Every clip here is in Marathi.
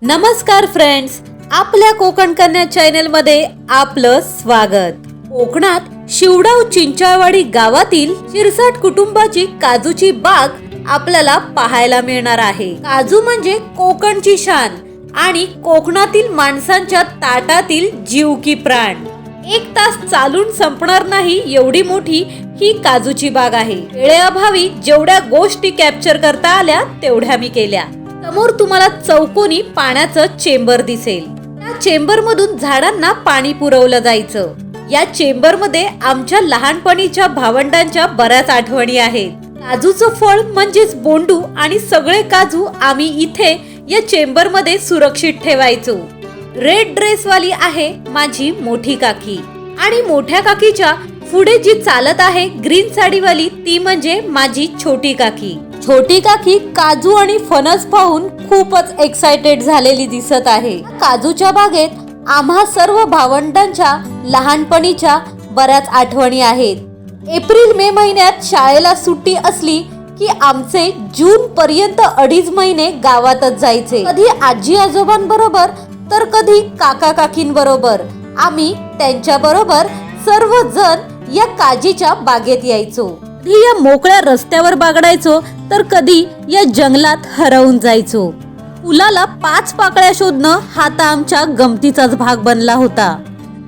नमस्कार फ्रेंड्स, आपल्या कोकण कन्या चॅनल मध्ये आपलं स्वागत। कोकणात शिवडाव चिंचाळवाडी गावातील शिरसाट कुटुंबाची काजूची बाग आपल्याला पाहायला मिळणार आहे। काजू म्हणजे कोकणची शान आणि कोकणातील माणसांच्या ताटातील जीव की प्राण। 1 तास चालून संपणार नाही एवढी मोठी ही काजूची बाग आहे। वेळेअभावी जेवढ्या गोष्टी कॅप्चर करता आल्या तेवढ्या मी केल्या। समोर तुम्हाला चौकोनी पाण्याचं चेंबर दिसेल। त्या चेंबर मधून झाडांना पाणी पुरवलं जायचं। या चेंबर मध्ये आमच्या लहानपणीच्या भावंडांच्या बऱ्याच आठवणी आहेत। काजूचं फळ म्हणजेच बोंडू आणि सगळे काजू आम्ही इथे या चेंबर मध्ये सुरक्षित ठेवायचो। रेड ड्रेस वाली आहे माझी मोठी काकी आणि मोठ्या काकीच्या पुढे जी चालत आहे ग्रीन साडीवाली ती म्हणजे माझी छोटी काकी। छोटी काकी काजू आणि फणस पाहून खूपच एक्साइटेड झालेली दिसत आहे। काजूच्या बागेत आम्हा सर्व भावंडांच्या लहानपणीच्या बऱ्याच आठवणी आहेत। एप्रिल मे महिन्यात शाळेला सुट्टी असली की आमचे जून पर्यंत 2.5 महिने गावातच जायचे। कधी आजी आजोबांबरोबर तर कधी काका काकींबरोबर। आम्ही त्यांच्या बरोबर सर्वजण या काजीच्या बागेत यायचो। कधी या मोकळ्या रस्त्यावर बागडायचो तर कधी या जंगलात हरवून जायचो। फुलाला 5 पाकळ्या शोधणं हा तर आमच्या गमतीचाच भाग बनला होता।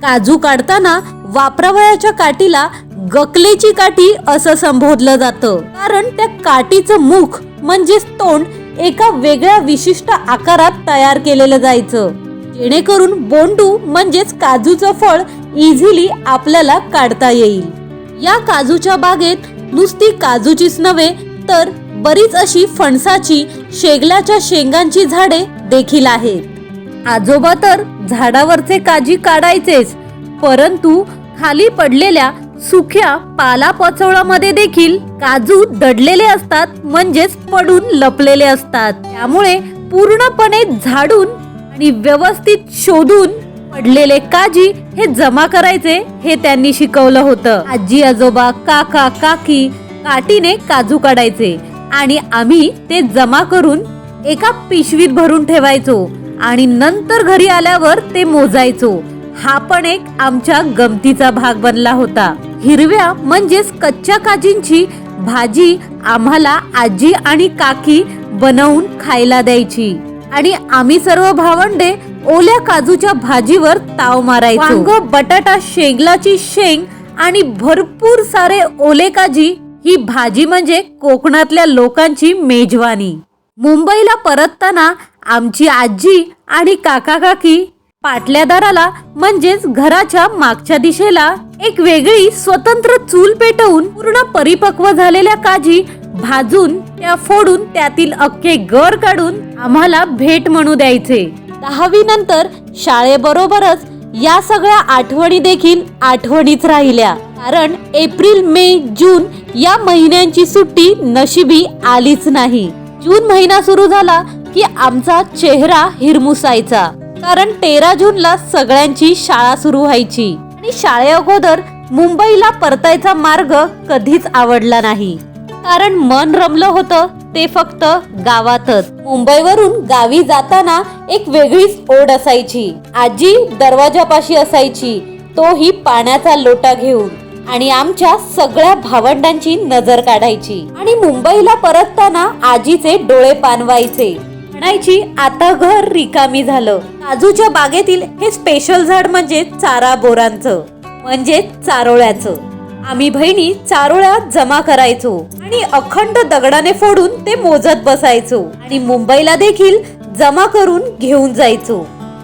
काजू काढताना वापरावयाच्या काठीला गकलेची काठी असं संबोधलं जातं, कारण त्या काठीचं मुख म्हणजेच तोंड एका वेगळ्या विशिष्ट आकारात तयार केलेलं जायचं, जेणेकरून बोंडू म्हणजेच काजूचं फळ इझिली आपल्याला काढता येईल। या काजूच्या बागेत नुसती काजूचीच नव्हे तर बरीच अशी फणसाची, शेगलाच्या शेंगांची झाडे देखील आहेत। आजोबा तर झाडावरचे काजी काढायचेच, परंतु खाली पडलेल्या सुक्या पालापाचोळामध्ये देखील काजू दडलेले असतात, म्हणजेच पडून लपलेले असतात। त्यामुळे पूर्णपणे झाडून आणि व्यवस्थित शोधून पडलेले काजी हे जमा करायचे हे त्यांनी शिकवलं होतं। आजी आजोबा, काका काकी काठीने काजू काढायचे आणि आम्ही ते जमा करून एका पिशवीत भरून ठेवायचो आणि नंतर घरी आल्यावर ते मोजायचो। हा पण एक आमच्या गमतीचा भाग बनला होता। हिरव्या म्हणजेच कच्च्या काजींची भाजी आम्हाला आजी आणि काकी बनवून खायला द्यायची आणि आम्ही सर्व भावंडे ओल्या काजूच्या भाजीवर ताव मारायचो। वांग, बटाटा, शेंगलाची शेंग आणि भरपूर सारे ओले काजी ही भाजी म्हणजे कोकणातल्या लोकांची मेजवानी। मुंबईला परतताना आमची आजी आणि काका काकी पाटल्यादाराला म्हणजेच घराच्या मागच्या दिशेला एक वेगळी स्वतंत्र चूल पेटवून पूर्ण परिपक्व झालेल्या काजी भाजून त्या फोडून त्यातील अख्खे गर काढून आम्हाला भेट म्हणू द्यायचे। 10वी नंतर शाळेबरोबरच या सगळ्या आठवणी देखील आठवणीच राहिल्या, कारण एप्रिल मे जून या महिन्यांची सुट्टी नशिबी आलीच नाही। जून महिना सुरू झाला की आमचा चेहरा हिरमुसायचा, कारण 13 जूनला सगळ्यांची शाळा सुरू व्हायची आणि शाळेअगोदर मुंबईला परतायचा मार्ग कधीच आवडला नाही, कारण मन रमलं होतं ते फक्त गावातच। मुंबईवरून गावी जाताना एक वेगळीच ओढ असायची। आजी दरवाजापाशी असायची, तोही पाण्याचा लोटा घेऊन, आणि आमच्या सगळ्या भावंडांची नजर काढायची आणि मुंबईला परतताना आजीचे डोळे पाणवायचे, म्हणायची आता घर रिकामी झालं। काजूच्या बागेतील हे स्पेशल झाड म्हणजे चारा बोरांचं म्हणजे चारोळ्याचं। आम्ही बहिणी चारोळ्या जमा करायचो आणि अखंड दगडाने फोडून ते मोजत बसायचो आणि मुंबईला देखील जमा करून घेऊन जायचो।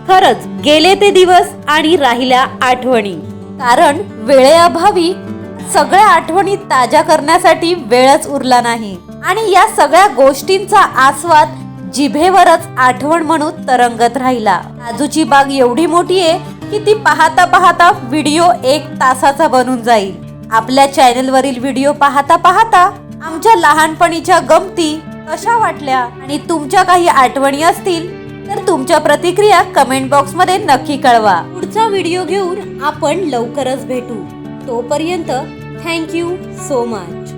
खरंच गेले ते दिवस आणि राहिल्या आठवणी, कारण वेळेअभावी सगळ्या आठवणी ताज्या करण्यासाठी वेळच उरला नाही आणि या सगळ्या गोष्टींचा आस्वाद जिभेवरच आठवण म्हणून तरंगत राहिला। काजूची बाग एवढी मोठी आहे की ती पाहता पाहता व्हिडिओ 1 तासाचा बनून जाईल। आपल्या चॅनल वरील व्हिडिओ पाहता पाहता आमच्या लहानपणीच्या गमती कशा वाटल्या आणि तुमच्या काही आठवणी असतील तर तुमच्या प्रतिक्रिया कमेंट बॉक्स मध्ये नक्की कळवा। पुढचा व्हिडिओ घेऊन आपण लवकरच भेटू। तोपर्यंत थँक यू सो मच।